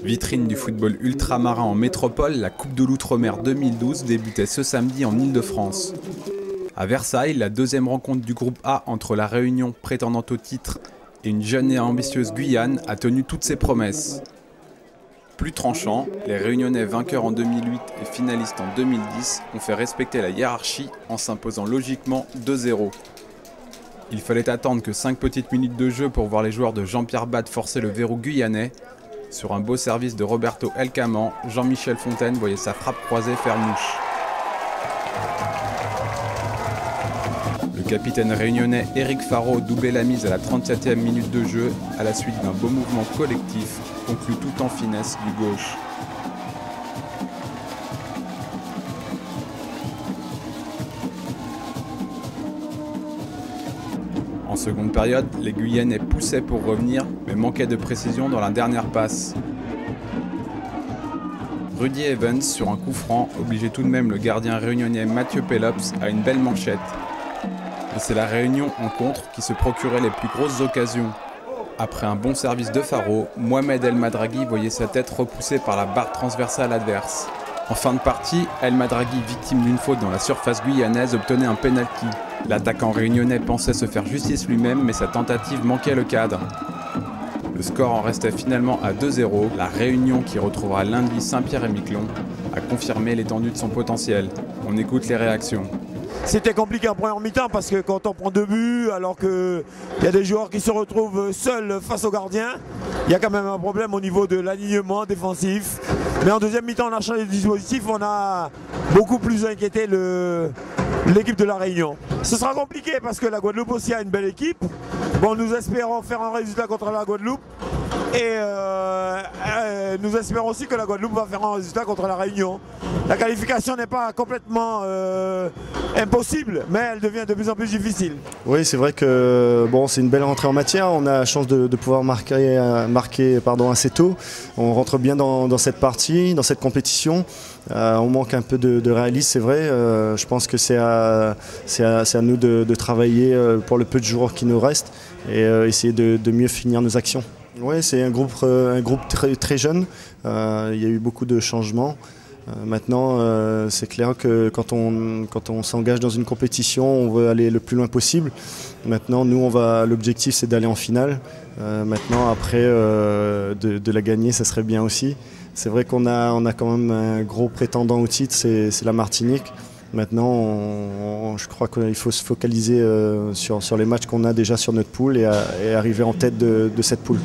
Vitrine du football ultramarin en métropole, la Coupe de l'Outre-mer 2012 débutait ce samedi en Île-de-France. À Versailles, la deuxième rencontre du groupe A entre la Réunion, prétendante au titre, et une jeune et ambitieuse Guyane a tenu toutes ses promesses. Plus tranchant, les Réunionnais vainqueurs en 2008 et finalistes en 2010 ont fait respecter la hiérarchie en s'imposant logiquement 2-0. Il fallait attendre que 5 petites minutes de jeu pour voir les joueurs de Jean-Pierre Bade forcer le verrou guyanais. Sur un beau service de Roberto Elcaman, Jean-Michel Fontaine voyait sa frappe croisée faire mouche. Le capitaine réunionnais Éric Faraud doublait la mise à la 37e minute de jeu à la suite d'un beau mouvement collectif, conclu tout en finesse du gauche. En seconde période, les Guyanais poussaient pour revenir, mais manquaient de précision dans la dernière passe. Rudy Evans, sur un coup franc, obligeait tout de même le gardien réunionnais Mathieu Pelops à une belle manchette. Et c'est la Réunion en contre qui se procurait les plus grosses occasions. Après un bon service de Faraud, Mohamed El Madragui voyait sa tête repoussée par la barre transversale adverse. En fin de partie, El Madragui, victime d'une faute dans la surface guyanaise, obtenait un penalty. L'attaquant réunionnais pensait se faire justice lui-même, mais sa tentative manquait le cadre. Le score en restait finalement à 2-0. La Réunion, qui retrouvera lundi Saint-Pierre-et-Miquelon, a confirmé l'étendue de son potentiel. On écoute les réactions. C'était compliqué en première mi-temps parce que quand on prend 2 buts, alors qu'il y a des joueurs qui se retrouvent seuls face au gardien, il y a quand même un problème au niveau de l'alignement défensif. Mais en deuxième mi-temps, on a changé de dispositif, on a beaucoup plus inquiété l'équipe de la Réunion. Ce sera compliqué parce que la Guadeloupe aussi a une belle équipe. Bon, nous espérons faire un résultat contre la Guadeloupe. Et nous espérons aussi que la Guadeloupe va faire un résultat contre la Réunion. La qualification n'est pas complètement impossible, mais elle devient de plus en plus difficile. Oui, c'est vrai que bon, c'est une belle rentrée en matière. On a la chance de pouvoir marquer assez tôt. On rentre bien dans cette partie, dans cette compétition. On manque un peu de réalisme, c'est vrai. Je pense que c'est à nous de travailler pour le peu de joueurs qui nous restent et essayer de mieux finir nos actions. Oui, c'est un groupe très jeune. Il y a eu beaucoup de changements. Maintenant, c'est clair que quand on s'engage dans une compétition, on veut aller le plus loin possible. Maintenant, nous, l'objectif, c'est d'aller en finale. Maintenant, après, de la gagner, ça serait bien aussi. C'est vrai qu'on a quand même un gros prétendant au titre, c'est la Martinique. Maintenant, je crois qu'il faut se focaliser sur les matchs qu'on a déjà sur notre poule et arriver en tête de cette poule.